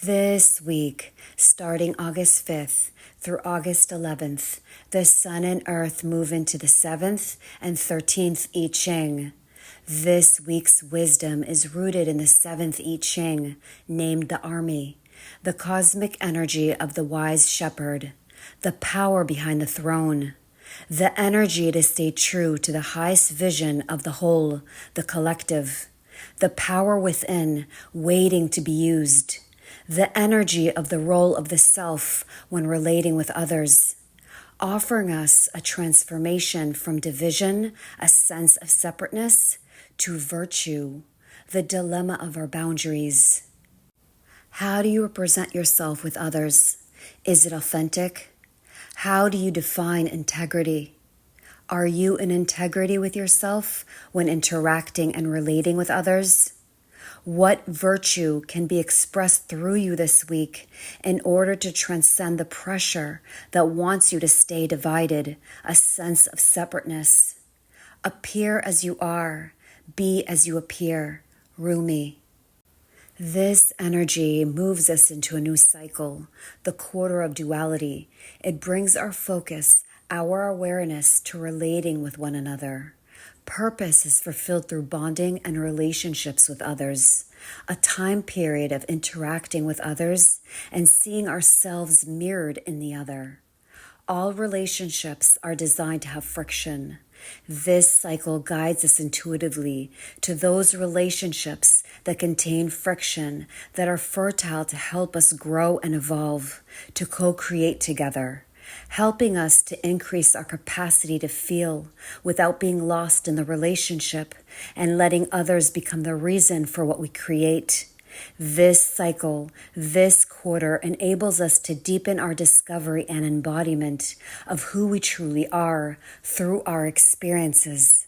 This week, starting August 5th through August 11th, the Sun and Earth move into the 7th and 13th I Ching. This week's wisdom is rooted in the 7th I Ching, named the Army, the cosmic energy of the wise shepherd, the power behind the throne, the energy to stay true to the highest vision of the whole, the collective, the power within waiting to be used, the energy of the role of the self when relating with others, offering us a transformation from division, a sense of separateness, to virtue, the dilemma of our boundaries. How do you represent yourself with others? Is it authentic? How do you define integrity? Are you in integrity with yourself when interacting and relating with others? What virtue can be expressed through you this week in order to transcend the pressure that wants you to stay divided, a sense of separateness? Appear as you are, be as you appear. Rumi. This energy moves us into a new cycle, the quarter of duality. It brings our focus, our awareness to relating with one another. Purpose is fulfilled through bonding and relationships with others, a time period of interacting with others and seeing ourselves mirrored in the other. All relationships are designed to have friction. This cycle guides us intuitively to those relationships that contain friction, that are fertile to help us grow and evolve, to co-create together, helping us to increase our capacity to feel without being lost in the relationship and letting others become the reason for what we create. This cycle, this quarter, enables us to deepen our discovery and embodiment of who we truly are through our experiences.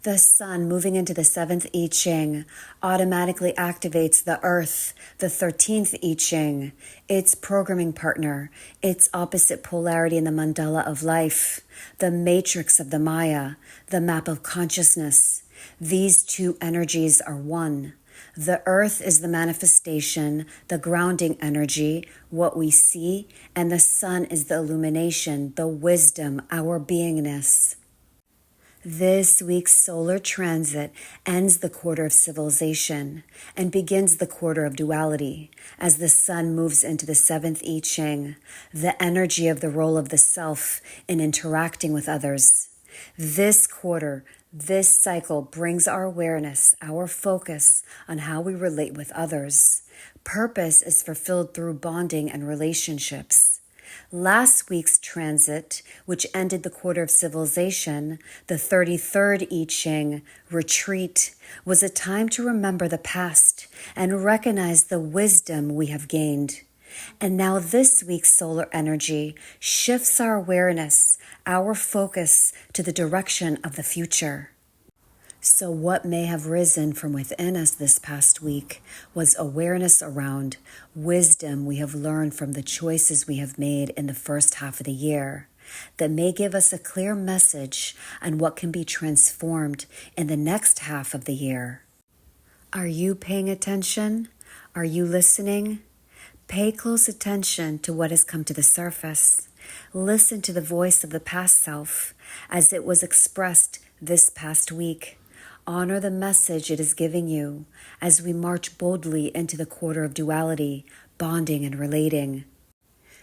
The Sun moving into the 7th I Ching automatically activates the Earth, the 13th I Ching, its programming partner, its opposite polarity in the mandala of life, the matrix of the Maya, the map of consciousness. These two energies are one. The Earth is the manifestation, the grounding energy, what we see, and the Sun is the illumination, the wisdom, our beingness. This week's solar transit ends the quarter of civilization and begins the quarter of duality as the Sun moves into the 7th I Ching, the energy of the role of the self in interacting with others. This quarter, this cycle brings our awareness, our focus on how we relate with others. Purpose is fulfilled through bonding and relationships. Last week's transit, which ended the quarter of civilization, the 33rd I Ching, retreat, was a time to remember the past and recognize the wisdom we have gained. And now this week's solar energy shifts our awareness, our focus to the direction of the future. So what may have risen from within us this past week was awareness around wisdom we have learned from the choices we have made in the first half of the year that may give us a clear message on what can be transformed in the next half of the year. Are you paying attention? Are you listening? Pay close attention to what has come to the surface. Listen to the voice of the past self as it was expressed this past week. Honor the message it is giving you as we march boldly into the quarter of duality, bonding and relating.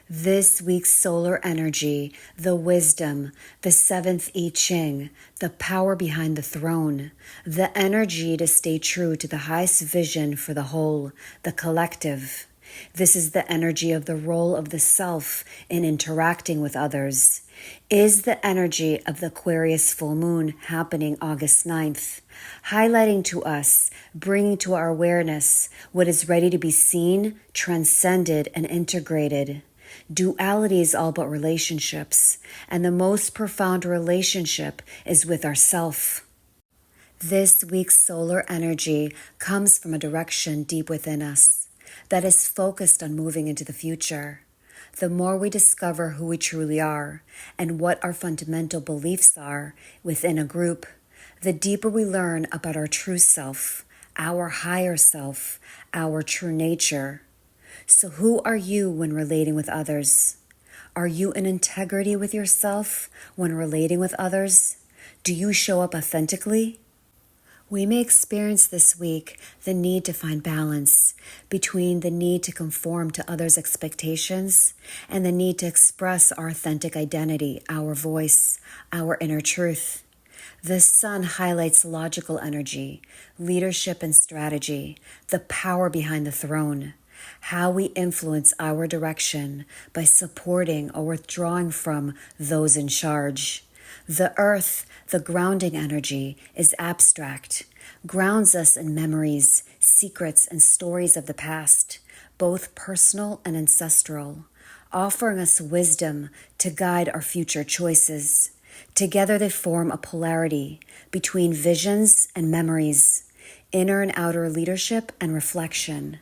This week's solar energy, the wisdom, the 7th I Ching, the power behind the throne, the energy to stay true to the highest vision for the whole, the collective. This is the energy of the role of the self in interacting with others. Is the energy of the Aquarius full moon happening August 9th, highlighting to us, bringing to our awareness what is ready to be seen, transcended, and integrated. Duality is all about relationships, and the most profound relationship is with ourself. This week's solar energy comes from a direction deep within us that is focused on moving into the future. The more we discover who we truly are and what our fundamental beliefs are within a group, the deeper we learn about our true self, our higher self, our true nature. So who are you when relating with others? Are you in integrity with yourself when relating with others? Do you show up authentically? We may experience this week the need to find balance between the need to conform to others' expectations and the need to express our authentic identity, our voice, our inner truth. The sun highlights logical energy, leadership and strategy, the power behind the throne, how we influence our direction by supporting or withdrawing from those in charge. The earth, the grounding energy, is abstract, grounds us in memories, secrets, and stories of the past, both personal and ancestral, offering us wisdom to guide our future choices. Together they form a polarity between visions and memories, inner and outer leadership and reflection.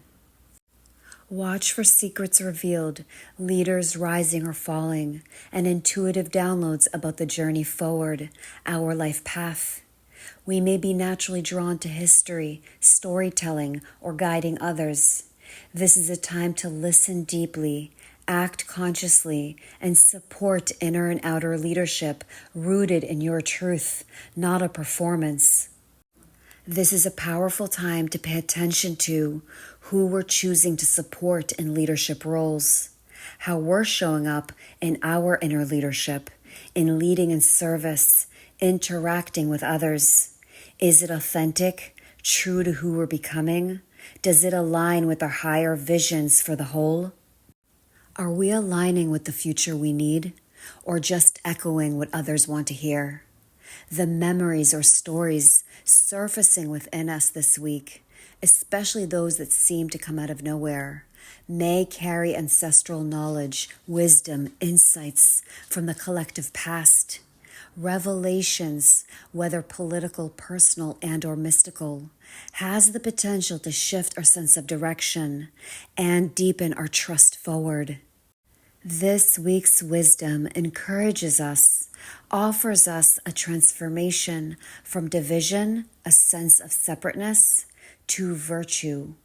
Watch for secrets revealed, leaders rising or falling, and intuitive downloads about the journey forward, our life path. We may be naturally drawn to history, storytelling, or guiding others. This is a time to listen deeply, act consciously, and support inner and outer leadership rooted in your truth, not a performance. This is a powerful time to pay attention to who we're choosing to support in leadership roles, how we're showing up in our inner leadership, in leading in service, interacting with others. Is it authentic, true to who we're becoming? Does it align with our higher visions for the whole? Are we aligning with the future we need, or just echoing what others want to hear? The memories or stories surfacing within us this week, especially those that seem to come out of nowhere, may carry ancestral knowledge, wisdom, insights from the collective past. Revelations, whether political, personal, and/or mystical, has the potential to shift our sense of direction and deepen our trust forward. This week's wisdom encourages us, offers us a transformation from division, a sense of separateness, to virtue.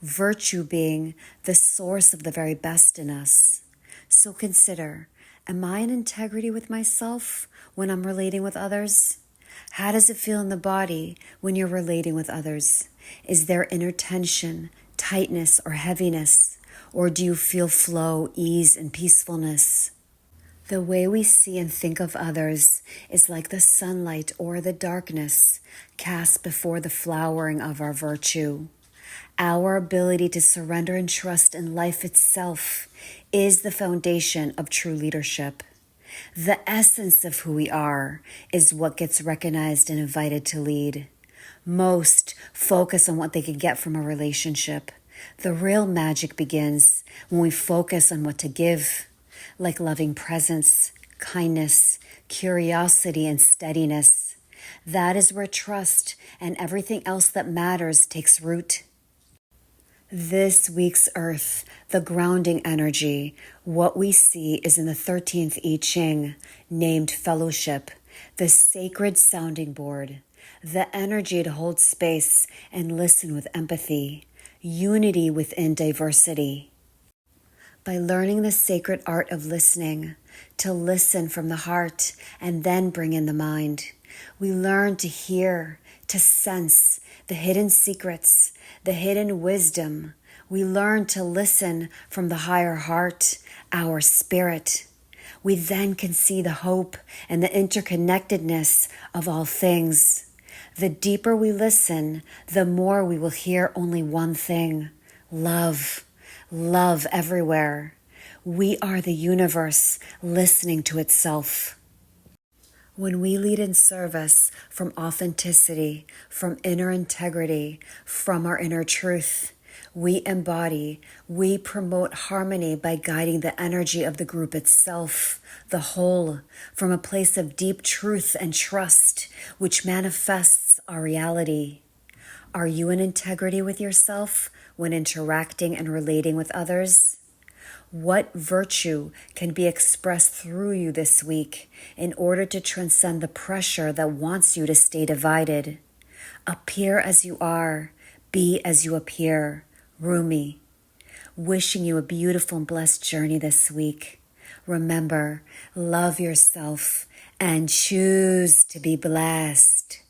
Virtue being the source of the very best in us. So consider, am I in integrity with myself when I'm relating with others? How does it feel in the body when you're relating with others? Is there inner tension, tightness, or heaviness? Or do you feel flow, ease, and peacefulness? The way we see and think of others is like the sunlight or the darkness cast before the flowering of our virtue. Our ability to surrender and trust in life itself is the foundation of true leadership. The essence of who we are is what gets recognized and invited to lead. Most focus on what they can get from a relationship. The real magic begins when we focus on what to give, like loving presence, kindness, curiosity, and steadiness. That is where trust and everything else that matters takes root. This week's earth, the grounding energy, what we see is in the 13th I Ching, named fellowship, the sacred sounding board, the energy to hold space and listen with empathy, unity within diversity. By learning the sacred art of listening, to listen from the heart and then bring in the mind, we learn to hear, to sense the hidden secrets, the hidden wisdom. We learn to listen from the higher heart, our spirit. We then can see the hope and the interconnectedness of all things. The deeper we listen, the more we will hear only one thing: love. Love everywhere. We are the universe listening to itself. When we lead in service from authenticity, from inner integrity, from our inner truth, we embody, we promote harmony by guiding the energy of the group itself, the whole, from a place of deep truth and trust, which manifests our reality. Are you in integrity with yourself when interacting and relating with others? What virtue can be expressed through you this week in order to transcend the pressure that wants you to stay divided? Appear as you are, be as you appear. Rumi. Wishing you a beautiful and blessed journey this week. Remember, love yourself and choose to be blessed.